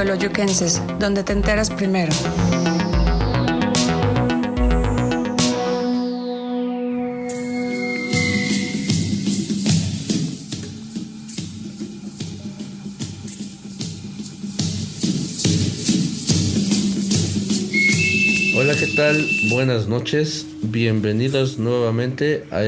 Teoloyuquenses, donde te enteras primero. Hola, ¿qué tal? Buenas noches. Bienvenidos nuevamente a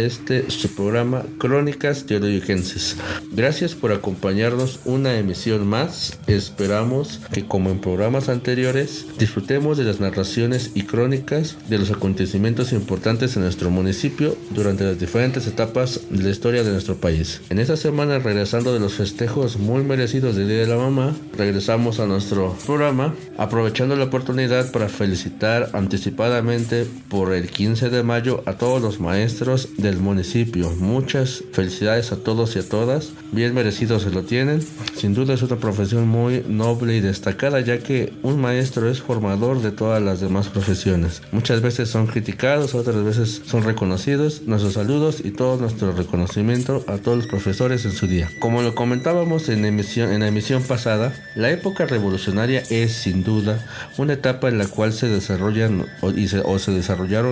su programa Crónicas Teoloyuquenses. Gracias por acompañarnos una emisión más. Esperamos que, como en programas anteriores, disfrutemos de las narraciones y crónicas de los acontecimientos importantes en nuestro municipio durante las diferentes etapas de la historia de nuestro país. En esta semana, regresando de los festejos muy merecidos del Día de la Mamá, regresamos a nuestro programa aprovechando la oportunidad para felicitar anticipadamente por el 15 de mayo a todos los maestros del municipio. Muchas felicidades a todos y a todas, bien merecidos se lo tienen. Sin duda es una profesión muy noble y destacada, ya que un maestro es formador de todas las demás profesiones. Muchas veces son criticados, otras veces son reconocidos. Nuestros saludos y todo nuestro reconocimiento a todos los profesores en su día. Como lo comentábamos en la emisión pasada, la época revolucionaria es sin duda una etapa en la cual se desarrollaron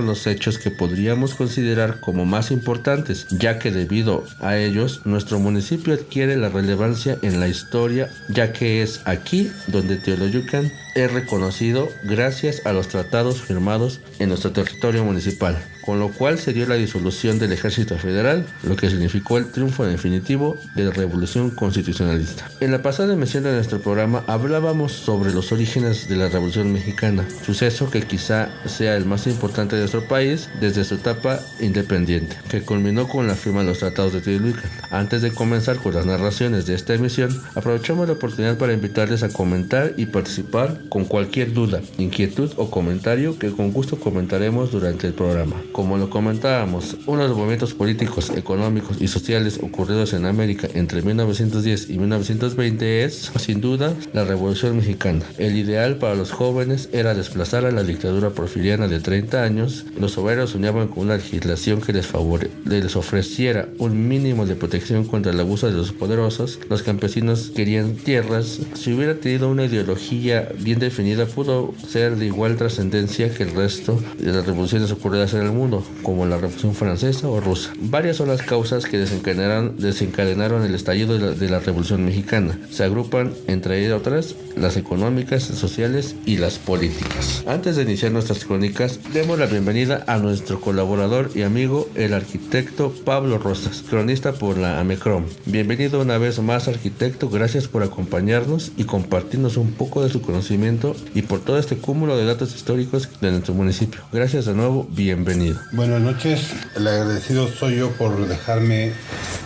los hechos que podríamos considerar como más importantes, ya que debido a ellos nuestro municipio adquiere la relevancia en la historia, ya que es aquí donde Teoloyucan es reconocido gracias a los tratados firmados en nuestro territorio municipal, con lo cual se dio la disolución del Ejército Federal, lo que significó el triunfo definitivo de la Revolución Constitucionalista. En la pasada emisión de nuestro programa hablábamos sobre los orígenes de la Revolución Mexicana, suceso que quizá sea el más importante de nuestro país desde su etapa independiente, que culminó con la firma de los tratados de Teoloyucan. Antes de comenzar con las narraciones de esta emisión, aprovechamos la oportunidad para invitarles a comentar y participar con cualquier duda, inquietud o comentario que con gusto comentaremos durante el programa. Como lo comentábamos, uno de los movimientos políticos, económicos y sociales ocurridos en América entre 1910 y 1920 es, sin duda, la Revolución Mexicana. El ideal para los jóvenes era desplazar a la dictadura porfiriana de 30 años. Los obreros soñaban con una legislación que les ofreciera un mínimo de protección contra el abuso de los poderosos. Los campesinos querían tierras. Si hubiera tenido una ideología bien definida, pudo ser de igual trascendencia que el resto de las revoluciones ocurridas en el mundo, como la Revolución Francesa o Rusa. Varias son las causas que desencadenaron el estallido de la Revolución Mexicana. Se agrupan, entre otras, las económicas, sociales y las políticas. Antes de iniciar nuestras crónicas, demos la bienvenida a nuestro colaborador y amigo, el arquitecto Pablo Rosas, cronista por la AMECROM. Bienvenido una vez más, arquitecto. Gracias por acompañarnos y compartirnos un poco de su conocimiento y por todo este cúmulo de datos históricos de nuestro municipio. Gracias de nuevo, bienvenido. Buenas noches, el agradecido soy yo por dejarme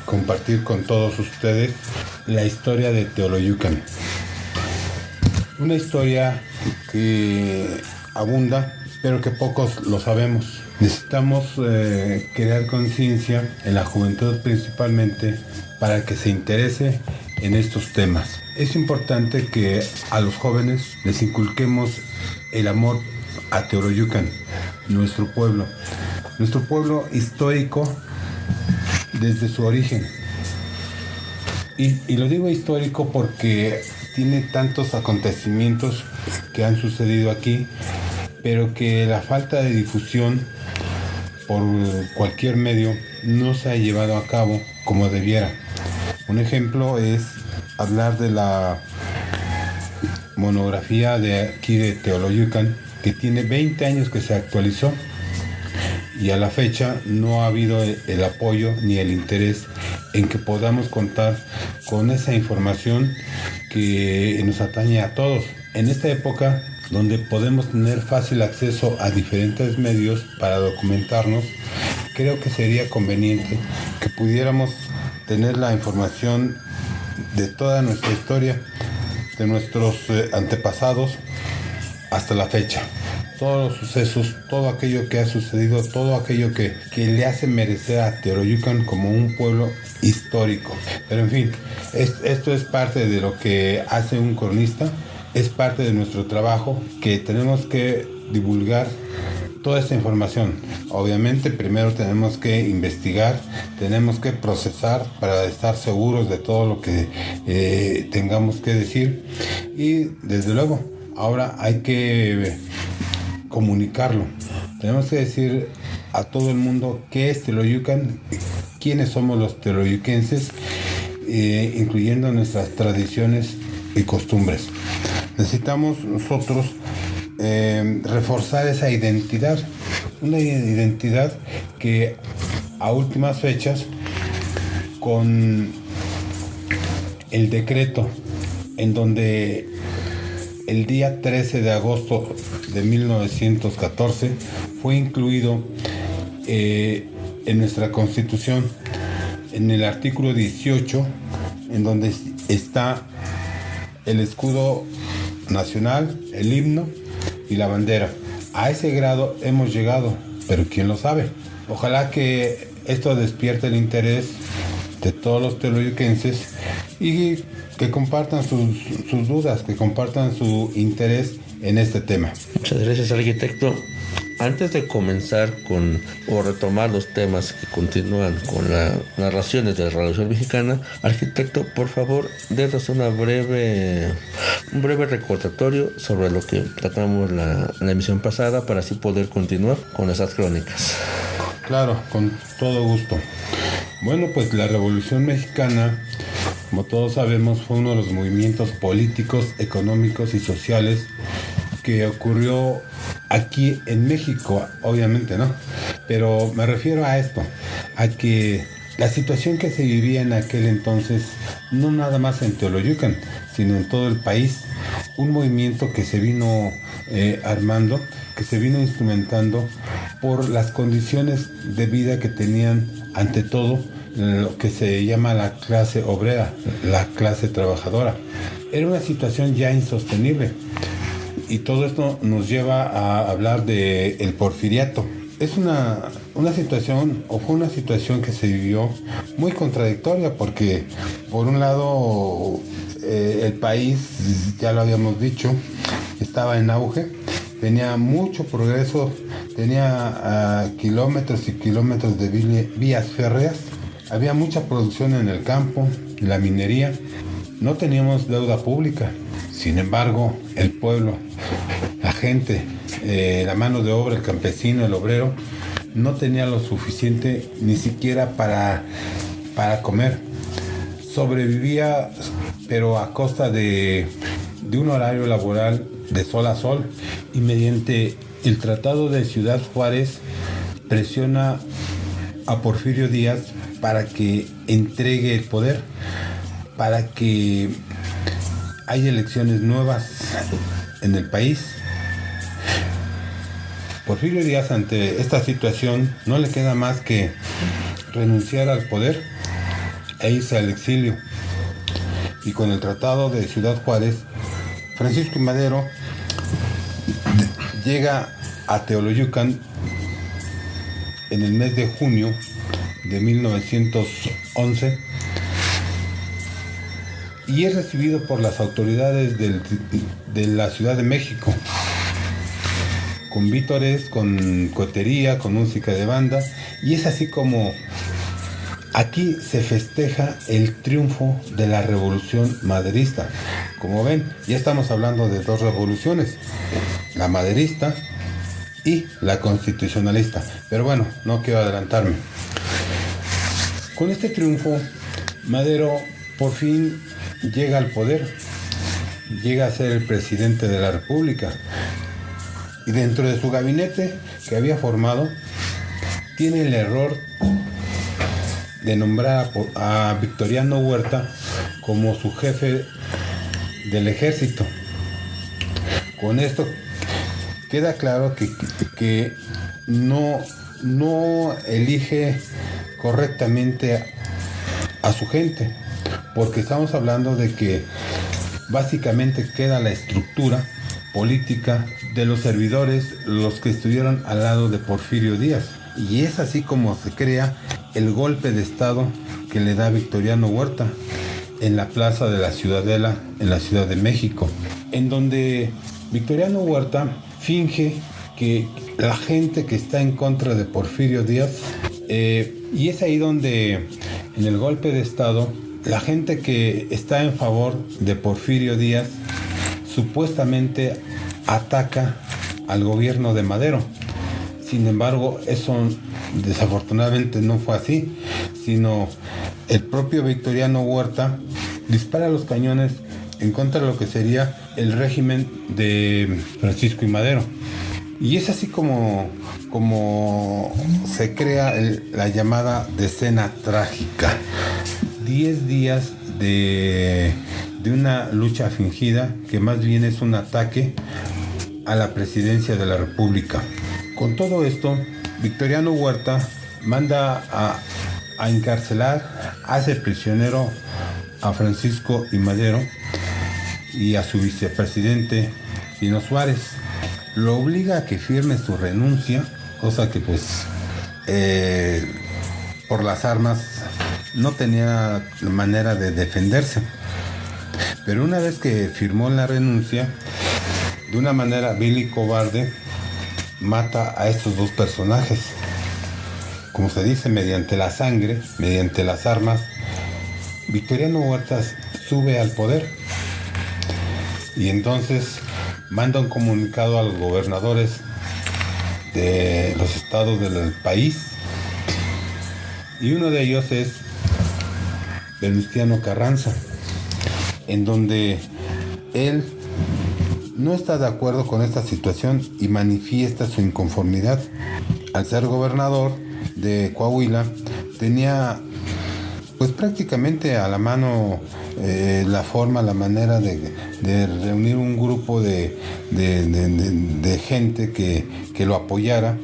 compartir con todos ustedes la historia de Teoloyucan. Una historia que abunda, pero que pocos lo sabemos. Necesitamos crear conciencia en la juventud principalmente para que se interese en estos temas. Es importante que a los jóvenes les inculquemos el amor a Teoloyucan, nuestro pueblo histórico desde su origen. Y lo digo histórico porque tiene tantos acontecimientos que han sucedido aquí, pero que la falta de difusión por cualquier medio no se ha llevado a cabo como debiera. Un ejemplo es hablar de la monografía de aquí de Teoloyucan, que tiene 20 años que se actualizó, y a la fecha no ha habido el apoyo ni el interés en que podamos contar con esa información que nos atañe a todos. En esta época, donde podemos tener fácil acceso a diferentes medios para documentarnos, creo que sería conveniente que pudiéramos tener la información de toda nuestra historia, de nuestros antepasados hasta la fecha. Todos los sucesos, todo aquello que ha sucedido, todo aquello que le hace merecer a Teoloyucan como un pueblo histórico. Pero en fin, esto es parte de lo que hace un cronista, es parte de nuestro trabajo, que tenemos que divulgar toda esta información. Obviamente primero tenemos que investigar, tenemos que procesar para estar seguros de todo lo que tengamos que decir, y desde luego ahora hay que comunicarlo. Tenemos que decir a todo el mundo qué es Teoloyucan, quiénes somos los teoloyuquenses, incluyendo nuestras tradiciones y costumbres. Necesitamos nosotros reforzar esa identidad, una identidad que a últimas fechas, con el decreto en donde el día 13 de agosto de 1914 fue incluido en nuestra Constitución, en el artículo 18, en donde está el escudo nacional, el himno y la bandera. A ese grado hemos llegado, pero ¿quién lo sabe? Ojalá que esto despierte el interés de todos los teoloyuquenses y que compartan sus dudas, que compartan su interés en este tema. Muchas gracias, arquitecto. Antes de comenzar o retomar los temas que continúan con las narraciones de la Revolución Mexicana, arquitecto, por favor, denos un breve recordatorio sobre lo que tratamos la emisión pasada para así poder continuar con esas crónicas. Claro, con todo gusto. Bueno, pues la Revolución Mexicana, como todos sabemos, fue uno de los movimientos políticos, económicos y sociales que ocurrió aquí en México, obviamente, ¿no? Pero me refiero a esto, a que la situación que se vivía en aquel entonces, no nada más en Teoloyucan, sino en todo el país, un movimiento que se vino armando, que se vino instrumentando por las condiciones de vida que tenían, ante todo, lo que se llama la clase obrera, la clase trabajadora. Era una situación ya insostenible. Y todo esto nos lleva a hablar del porfiriato. Es una situación, o fue una situación que se vivió muy contradictoria, porque por un lado el país, ya lo habíamos dicho, estaba en auge, tenía mucho progreso, tenía kilómetros y kilómetros de vías férreas, había mucha producción en el campo, en la minería, no teníamos deuda pública. Sin embargo, el pueblo, la gente, la mano de obra, el campesino, el obrero, no tenía lo suficiente ni siquiera para comer. Sobrevivía, pero a costa de un horario laboral de sol a sol, y mediante el Tratado de Ciudad Juárez presiona a Porfirio Díaz para que entregue el poder, para que hay elecciones nuevas en el país. Porfirio Díaz, ante esta situación, no le queda más que renunciar al poder e irse al exilio. Y con el Tratado de Ciudad Juárez, Francisco I. Madero llega a Teoloyucan en el mes de junio de 1911 y es recibido por las autoridades de la Ciudad de México, con vítores, con cohetería, con música de banda, y es así como aquí se festeja el triunfo de la revolución maderista. Como ven, ya estamos hablando de dos revoluciones, la maderista y la constitucionalista, pero bueno, no quiero adelantarme. Con este triunfo, Madero por fin llega al poder, llega a ser el presidente de la República, y dentro de su gabinete que había formado, tiene el error de nombrar a Victoriano Huerta como su jefe del ejército. Con esto queda claro que no elige correctamente a su gente, porque estamos hablando de que básicamente queda la estructura política de los servidores, los que estuvieron al lado de Porfirio Díaz, y es así como se crea el golpe de estado que le da Victoriano Huerta en la Plaza de la Ciudadela, en la Ciudad de México, en donde Victoriano Huerta finge que la gente que está en contra de Porfirio Díaz, y es ahí donde en el golpe de estado la gente que está en favor de Porfirio Díaz supuestamente ataca al gobierno de Madero. Sin embargo, eso desafortunadamente no fue así, sino el propio Victoriano Huerta dispara los cañones en contra de lo que sería el régimen de Francisco y Madero. Y es así como se crea la llamada decena trágica. 10 días de una lucha fingida que más bien es un ataque a la presidencia de la República. Con todo esto, Victoriano Huerta manda a encarcelar, hace prisionero a Francisco y Madero y a su vicepresidente Pino Suárez. Lo obliga a que firme su renuncia, cosa que pues por las armas no tenía manera de defenderse. Pero una vez que firmó la renuncia, de una manera vil y cobarde, mata a estos dos personajes. Como se dice, mediante la sangre, mediante las armas, Victoriano Huerta sube al poder. Y entonces manda un comunicado a los gobernadores de los estados del país. Y uno de ellos es Venustiano Carranza, en donde él no está de acuerdo con esta situación y manifiesta su inconformidad. Al ser gobernador de Coahuila, tenía pues prácticamente a la mano la forma, la manera de reunir un grupo de gente que lo apoyara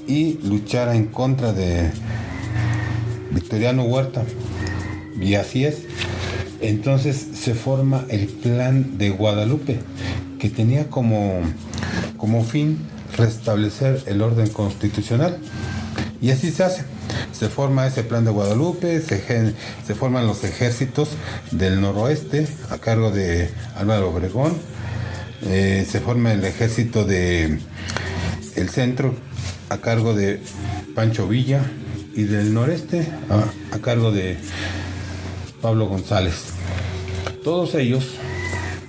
y luchara en contra de Victoriano Huerta. Y así es. Entonces se forma el Plan de Guadalupe, que tenía como fin restablecer el orden constitucional. Y así se hace. Se forma ese Plan de Guadalupe, se forman los ejércitos del noroeste a cargo de Álvaro Obregón, se forma el ejército del centro a cargo de Pancho Villa y del noreste a cargo de Pablo González. Todos ellos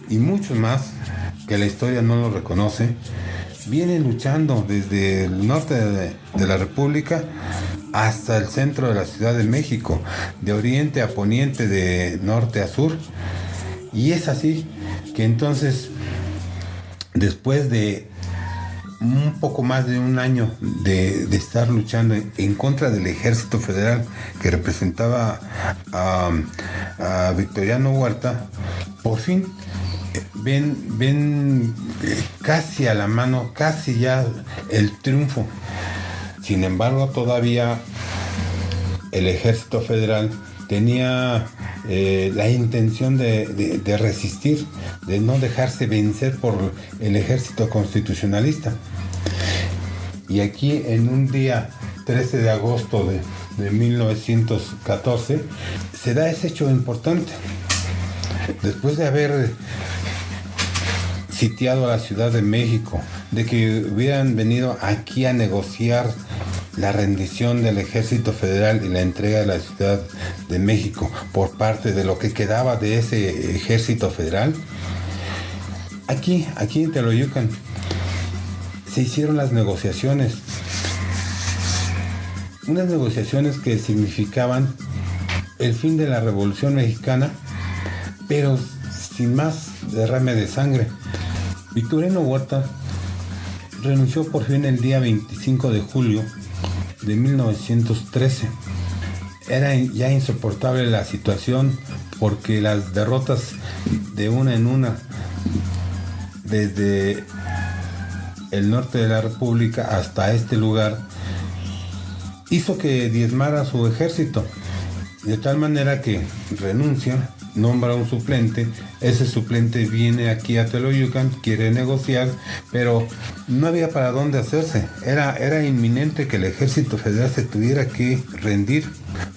y muchos más que la historia no lo reconoce, vienen luchando desde el norte de la República hasta el centro de la Ciudad de México, de oriente a poniente, de norte a sur. Y es así que entonces, después de un poco más de un año de estar luchando en contra del ejército federal que representaba a Victoriano Huerta, por fin ven casi a la mano, casi ya el triunfo. Sin embargo, todavía el ejército federal tenía la intención de resistir, de no dejarse vencer por el ejército constitucionalista. Y aquí, en un día 13 de agosto de 1914, se da ese hecho importante. Después de haber sitiado a la Ciudad de México, de que hubieran venido aquí a negociar la rendición del ejército federal y la entrega de la Ciudad de México por parte de lo que quedaba de ese ejército federal, aquí en Teoloyucan se hicieron las negociaciones, unas negociaciones que significaban el fin de la Revolución Mexicana, pero sin más derrame de sangre. Victoriano Huerta renunció por fin el día 25 de julio de 1913. Era ya insoportable la situación porque las derrotas de una en una desde el norte de la República hasta este lugar hizo que diezmara su ejército, de tal manera que renuncia, nombra un suplente. Ese suplente viene aquí a Teoloyucan, quiere negociar, pero no había para dónde hacerse. Era inminente que el ejército federal se tuviera que rendir,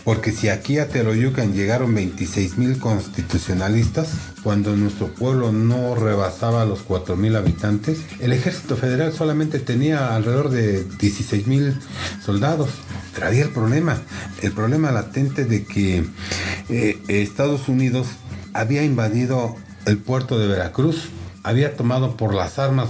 porque si aquí a Teoloyucan llegaron 26,000 constitucionalistas, cuando nuestro pueblo no rebasaba los 4,000 habitantes, el ejército federal solamente tenía alrededor de 16,000 soldados. Pero había el problema latente de que Estados Unidos había invadido el puerto de Veracruz, había tomado por las armas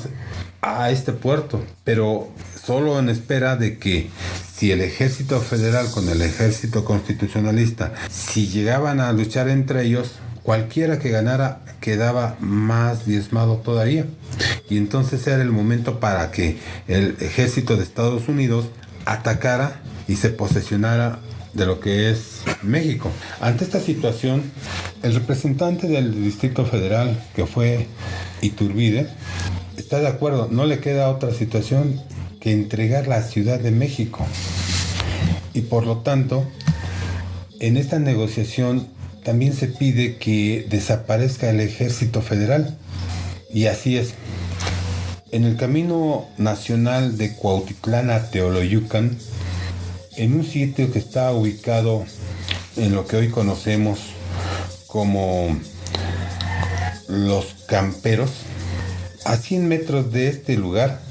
a este puerto, pero solo en espera de que si el ejército federal con el ejército constitucionalista, si llegaban a luchar entre ellos, cualquiera que ganara quedaba más diezmado todavía. Y entonces era el momento para que el ejército de Estados Unidos atacara y se posesionara de lo que es México. Ante esta situación, el representante del Distrito Federal, que fue Iturbide, está de acuerdo, no le queda otra situación que entregar la Ciudad de México. Y por lo tanto, en esta negociación también se pide que desaparezca el ejército federal. Y así es. En el camino nacional de Cuautitlán a Teoloyucan, en un sitio que está ubicado en lo que hoy conocemos como Los Camperos, a 100 metros de este lugar,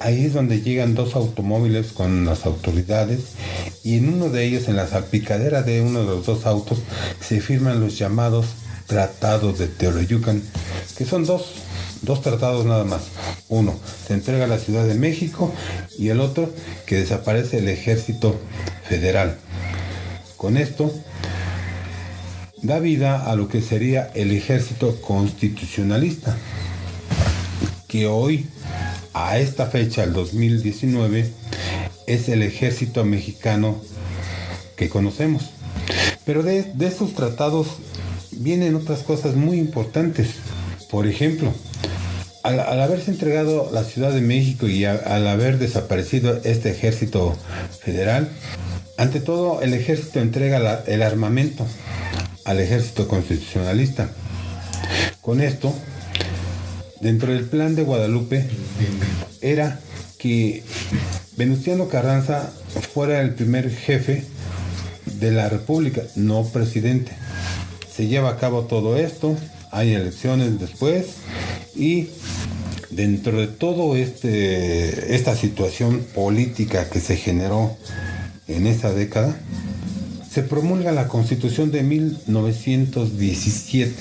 ahí es donde llegan dos automóviles con las autoridades, y en uno de ellos, en la salpicadera de uno de los dos autos, se firman los llamados Tratados de Teoloyucan, que son dos tratados nada más. Uno, se entrega a la Ciudad de México, y el otro, que desaparece el ejército federal. Con esto, da vida a lo que sería el ejército constitucionalista, que hoy, a esta fecha, el 2019, es el ejército mexicano que conocemos. Pero de estos tratados vienen otras cosas muy importantes. Por ejemplo, al haberse entregado la Ciudad de México y al haber desaparecido este ejército federal, ante todo el ejército entrega el armamento al ejército constitucionalista. Con esto, dentro del plan de Guadalupe, era que Venustiano Carranza fuera el primer jefe de la República, no presidente. Se lleva a cabo todo esto, hay elecciones después, y dentro de todo esta situación política que se generó en esa década, se promulga la Constitución de 1917.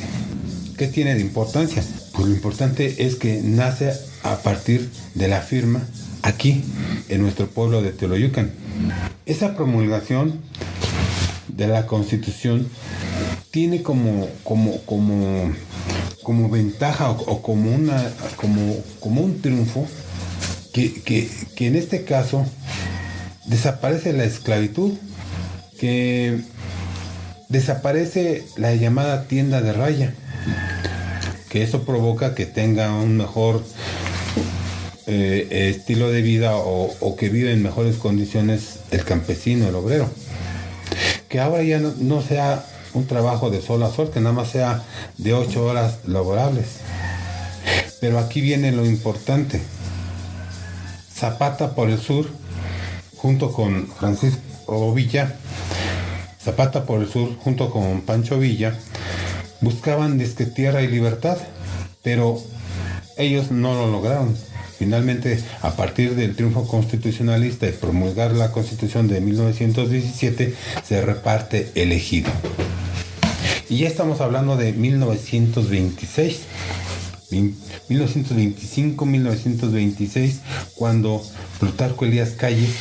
¿Qué tiene de importancia? Pues lo importante es que nace a partir de la firma aquí, en nuestro pueblo de Teoloyucan. Esa promulgación de la Constitución tiene como ventaja o como un triunfo que en este caso desaparece la esclavitud, que desaparece la llamada tienda de raya, que eso provoca que tenga un mejor estilo de vida o que vive en mejores condiciones el campesino, el obrero. Que ahora ya no sea un trabajo de sol a sol, que nada más sea de 8 horas laborables. Pero aquí viene lo importante. Zapata por el sur, junto con Francisco Villa, Zapata por el sur, junto con Pancho Villa, buscaban disque tierra y libertad, pero ellos no lo lograron. Finalmente, a partir del triunfo constitucionalista y promulgar la Constitución de 1917, se reparte el ejido. Y ya estamos hablando de 1926, 1925, 1926, cuando Plutarco Elías Calles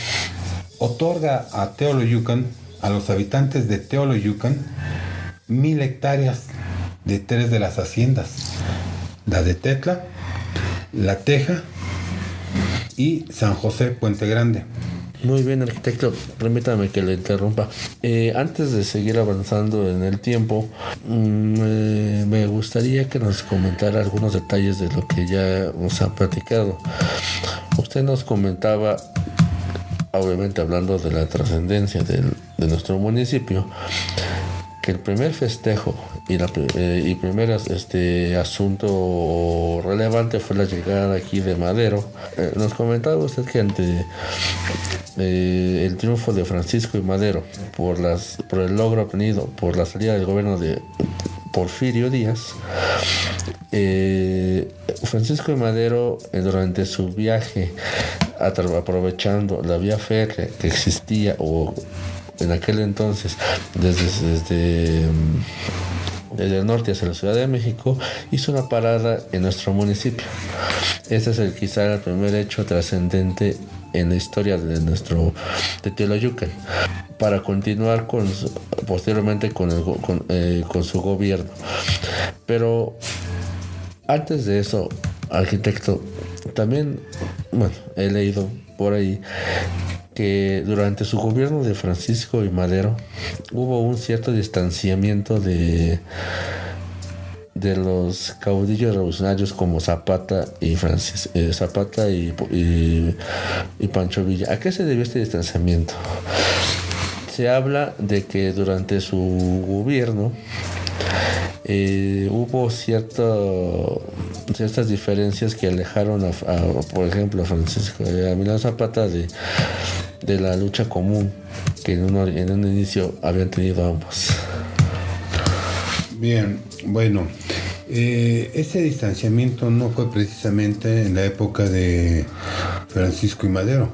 otorga a Teoloyucan, a los habitantes de Teoloyucan, 1,000 hectáreas de 3 de las haciendas: la de Tetla, La Teja y San José Puente Grande. Muy bien, arquitecto, permítame que le interrumpa. Antes de seguir avanzando en el tiempo, me gustaría que nos comentara algunos detalles de lo que ya nos ha platicado. Usted nos comentaba, obviamente hablando de la trascendencia de nuestro municipio, que el primer festejo y primer asunto relevante fue la llegada aquí de Madero. Nos comentaba usted que ante el triunfo de Francisco y Madero por el logro obtenido por la salida del gobierno de Porfirio Díaz, Francisco y Madero, durante su viaje, aprovechando la vía férrea que existía, o en aquel entonces, desde desde el norte hacia la Ciudad de México, hizo una parada en nuestro municipio. Este es quizá el primer hecho trascendente en la historia de Teoloyucan, para continuar posteriormente con su gobierno. Pero antes de eso, arquitecto, también, he leído por ahí que durante su gobierno de Francisco I. Madero hubo un cierto distanciamiento de los caudillos revolucionarios como Zapata y Pancho Villa. ¿A qué se debió este distanciamiento? Se habla de que durante su gobierno hubo ciertas diferencias que alejaron por ejemplo, a Emiliano Zapata de la lucha común que en un inicio habían tenido ambos. Bien, bueno, ese distanciamiento no fue precisamente en la época de Francisco I. Madero.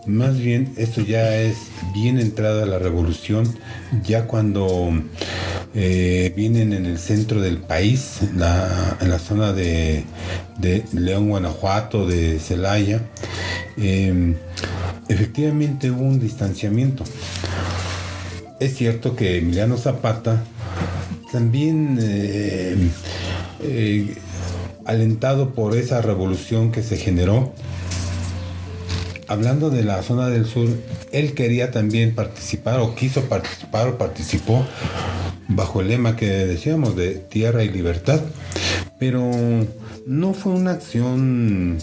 Más bien, esto ya es bien entrada la revolución, ya cuando vienen en el centro del país, en la zona de León, Guanajuato, de Celaya. Efectivamente hubo un distanciamiento. Es cierto que Emiliano Zapata también, alentado por esa revolución que se generó, hablando de la zona del sur, él quería también participar, o quiso participar, o participó bajo el lema que decíamos de tierra y libertad, pero no fue una acción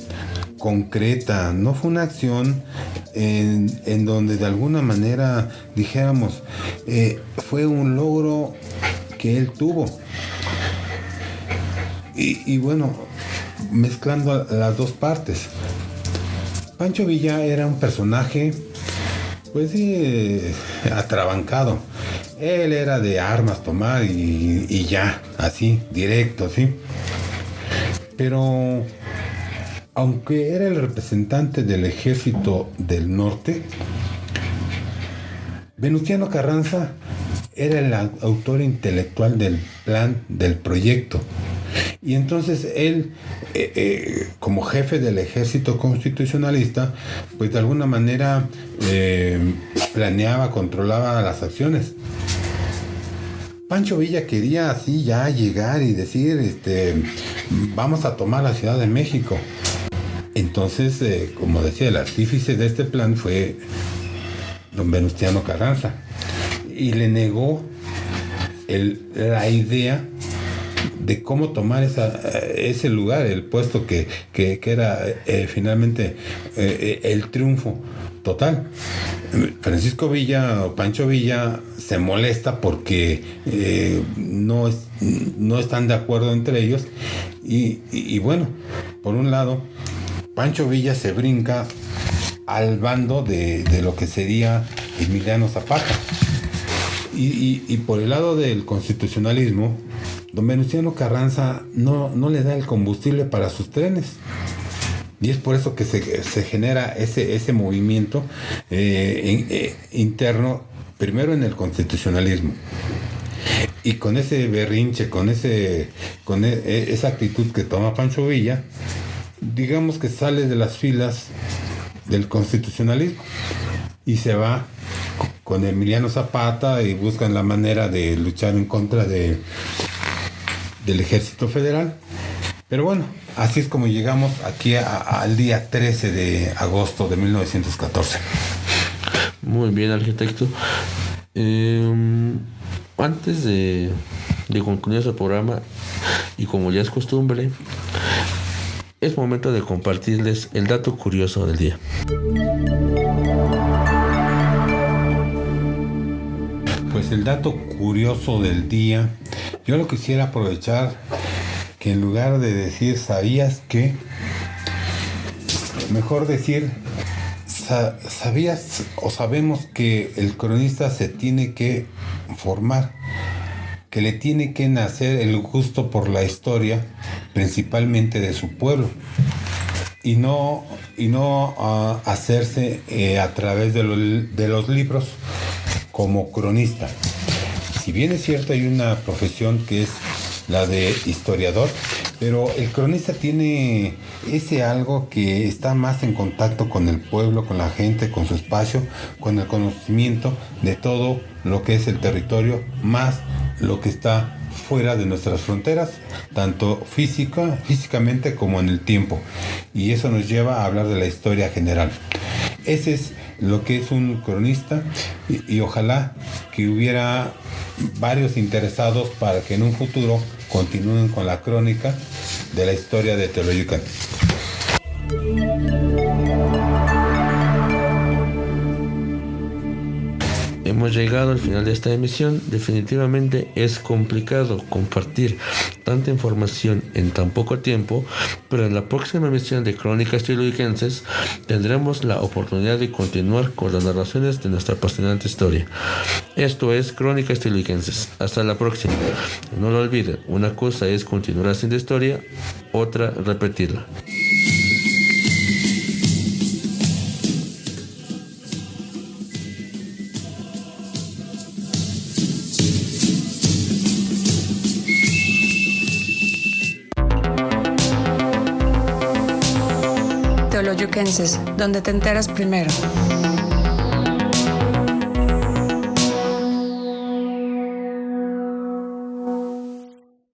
concreta, no fue una acción en donde de alguna manera dijéramos fue un logro que él tuvo. Y bueno, mezclando las dos partes, Pancho Villa era un personaje pues atrabancado. Él era de armas tomar y ya, así, directo, ¿sí? Pero aunque era el representante del ejército del norte, Venustiano Carranza era el autor intelectual del plan, del proyecto. Y entonces él, como jefe del ejército constitucionalista, pues de alguna manera planeaba, controlaba las acciones. Pancho Villa quería así ya llegar y decir, vamos a tomar la Ciudad de México. Entonces, como decía, el artífice de este plan fue don Venustiano Carranza. Y le negó la idea de cómo tomar ese lugar, el puesto que era finalmente el triunfo total. Francisco Villa o Pancho Villa se molesta porque no están de acuerdo entre ellos y bueno, por un lado, Pancho Villa se brinca al bando de lo que sería Emiliano Zapata. Y por el lado del constitucionalismo, don Venustiano Carranza no le da el combustible para sus trenes. Y es por eso que se genera ese movimiento interno, primero en el constitucionalismo. Y con ese berrinche, con esa actitud que toma Pancho Villa, digamos que sale de las filas del constitucionalismo y se va con Emiliano Zapata y buscan la manera de luchar en contra del ejército federal. Pero bueno, así es como llegamos aquí al día 13 de agosto de 1914. Muy bien, arquitecto. Antes de concluir este programa, y como ya es costumbre, es momento de compartirles el dato curioso del día. Pues el dato curioso del día, yo lo quisiera aprovechar que en lugar de decir ¿sabías qué? Mejor decir ¿sabías o sabemos que el cronista se tiene que formar? Que le tiene que nacer el gusto por la historia, principalmente de su pueblo, y no hacerse a través de los libros como cronista. Si Si bien es cierto, hay una profesión que es la de historiador, pero el cronista tiene ese algo que está más en contacto con el pueblo, con la gente, con su espacio, con el conocimiento de todo lo que es el territorio, más lo que está fuera de nuestras fronteras, tanto físicamente como en el tiempo. Y eso nos lleva a hablar de la historia general. Ese es lo que es un cronista y ojalá que hubiera varios interesados para que en un futuro continúen con la crónica de la historia de Teoloyucan. Hemos llegado al final de esta emisión. Definitivamente es complicado compartir tanta información en tan poco tiempo, pero en la próxima emisión de Crónicas Teoloyuquenses tendremos la oportunidad de continuar con las narraciones de nuestra apasionante historia. Esto es Crónicas Teoloyuquenses. Hasta la próxima. No lo olviden, una cosa es continuar haciendo historia, otra repetirla. Teoloyuquenses, donde te enteras primero.